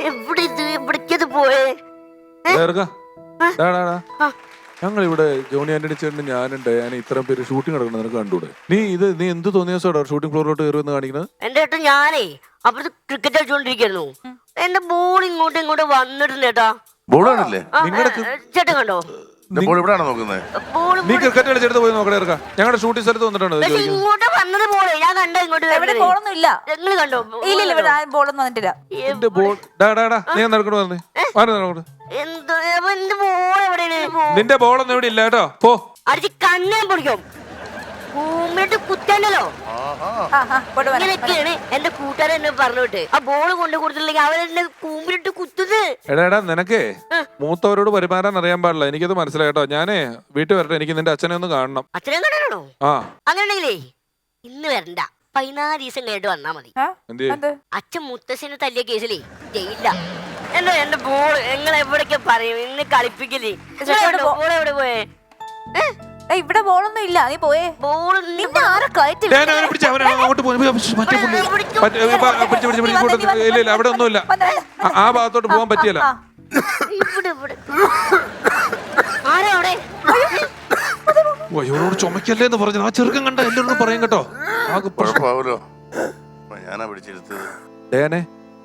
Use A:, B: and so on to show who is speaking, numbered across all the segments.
A: എവിടേക്കത് പോയേ?
B: ഞങ്ങൾ ഇവിടെ ജോണി ആന്റണി ചേട്ടന് ഞാനുണ്ട്. ഞാൻ ഇത്രയും പേര് ഷൂട്ടിംഗ് നടക്കണം നിനക്ക് കണ്ടൂടെ? നീ എന്ത് തോന്നിയ ഷൂട്ടിംഗ് ഫ്ലോറിലോട്ട് കയറുമെന്ന് കാണിക്കുന്നത്?
A: എന്റെ ഏട്ടാ ഞാനേ അപ്പുറത്ത് ക്രിക്കറ്റ് കളിച്ചോണ്ടിരിക്കുന്നു. എന്റെ ബോൾ ഇങ്ങോട്ട് വന്നിട്ടുണ്ട് ചേട്ടാ.
C: ബോളാണല്ലേ
A: ചേട്ടൻ കണ്ടോ?
C: ഇവിടെയാണോ നോക്കുന്നത്?
B: നീ ക്രിക്കറ്റ് കളിച്ചെടുത്ത് പോയി നോക്കണേ ഇറക്കാം. ഞങ്ങളുടെ ഷൂട്ടിംഗ് സ്ഥലത്ത് വന്നിട്ടുണ്ടോ?
A: ഇങ്ങോട്ട് വന്നത് ബോളേ ഞാൻ കണ്ടോ? ഇങ്ങോട്ട്
D: ബോളൊന്നും ഇല്ല.
A: നിങ്ങൾ കണ്ടോ?
D: ഇല്ല ഇവിടെ ബോളൊന്നും വന്നിട്ടില്ല.
B: എന്റെ ബോൾ നീ നടക്കണോ പറഞ്ഞേ?
A: എന്തോ എന്റെ ബോൾ എവിടെയാണ്?
B: നിന്റെ ബോളൊന്നും ഇവിടെ ഇല്ല കേട്ടോ. പോ
A: അടിച്ച് കണ്ണേ പൊടിക്കും. കൂമ്പിട്ട് കുത്തണ്ടല്ലോ. ഇങ്ങനെയൊക്കെയാണ് എന്റെ കൂട്ടുകാരൻ എന്നെ പറഞ്ഞോട്ട്. ആ ബോള് കൊണ്ടു കൊടുത്തില്ലെങ്കിൽ അവരെന്നെ കൂമ്പിലിട്ട് കുത്തുന്നത്.
B: എടാ നിനക്കേ മൂത്തവരോട് പെരുമാറാൻ അറിയാൻ പാടില്ല. എനിക്കത് മനസ്സിലായി കേട്ടോ. ഞാനേ വീട്ടിൽ വരട്ടെ. എനിക്ക് നിന്റെ അച്ഛനെ ഒന്ന് കാണണം.
A: അച്ഛനെ കാണാനാണോ?
B: ആ
A: അങ്ങനെയാണെങ്കിലേ ഇന്ന് വരണ്ട, 14 ദിവസം കഴിഞ്ഞിട്ട് വന്നാ മതി. അച്ഛൻ മുത്തശ്ശനെ തല്ലിയ കേസിലേ ജയില്ല. എന്റെ ബോള് നിങ്ങൾ എവിടേക്ക് പറയും? ഇന്ന് കളിപ്പിക്കില്ലേ? ബോൾ എവിടെ പോയേ?
D: ഇവിടെ ബോളൊന്നും ഇല്ല. നീ പോയേ.
A: ബോൾ
B: ഇല്ല അവിടെ ഒന്നുമില്ല. ആ ഭാഗത്തോട്ട് പോകാൻ പറ്റിയല്ല. അയ്യോട് ചുമക്കല്ലേ എന്ന് പറഞ്ഞു. ആ ചെറുക്കം കണ്ട എല്ലാവരോടും പറയും കേട്ടോ.
C: ഞാനാ പിടിച്ചെടുത്തത്.
B: ഡേനെ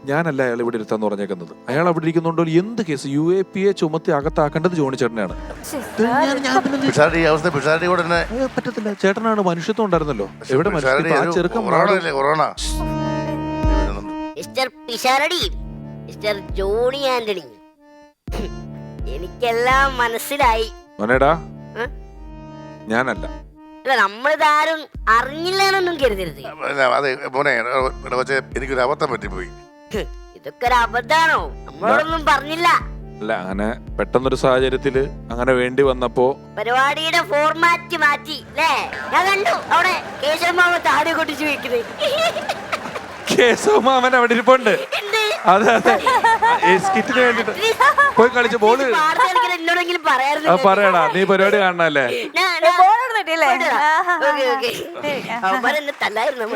B: ഞാനല്ല അയാൾ ഇവിടെ ഇരുത്താന്ന് പറഞ്ഞേക്കുന്നത്. അയാൾ അവിടെ ഇരിക്കുന്നുണ്ടോ എന്ത് കേസ് UAPA ചുമത്തി അകത്താക്കേണ്ടത് ജോണി ചേട്ടനാണ്. പറ്റത്തില്ല. ചേട്ടനാണ്. മനുഷ്യത്വം ഉണ്ടായിരുന്നല്ലോ. എവിടെ ചെറുക്കം
A: ജോണി ആന്റണി എനിക്കെല്ലാം മനസ്സിലായി.
B: ഞാനല്ല.
A: അല്ല നമ്മളിതാരും അറിഞ്ഞില്ലെന്നൊന്നും കരുതരുത്.
C: അതെ മോനെ എനിക്കൊരു അബദ്ധം പറ്റിപ്പോയി.
A: ഇതൊക്കെ ഒരു അബദ്ധാണോ? നമ്മളോടൊന്നും പറഞ്ഞില്ല.
B: അല്ല അങ്ങനെ പെട്ടെന്നൊരു സാഹചര്യത്തില് അങ്ങനെ വേണ്ടി വന്നപ്പോ
A: പരിപാടിയുടെ ഫോർമാറ്റ് മാറ്റി അല്ലേ? ഞാൻ കണ്ടു അവിടെ കേശവമാമ താടി കൊട്ടിച്ചു വെക്കുന്നത്.
B: കേശവമാമൻ അവിടെ ഇരിപ്പുണ്ട്. അതെ സ്കിറ്റിന് വേണ്ടിട്ട് പോയി കളിച്ച ബോള്
A: എന്നോടെങ്കിലും പറയാറുണ്ട്.
B: പറയടാ നീ പരിപാടി കാണണല്ലേ?
A: അവന്മാരെന്നെ തല്ലായിരുന്നു.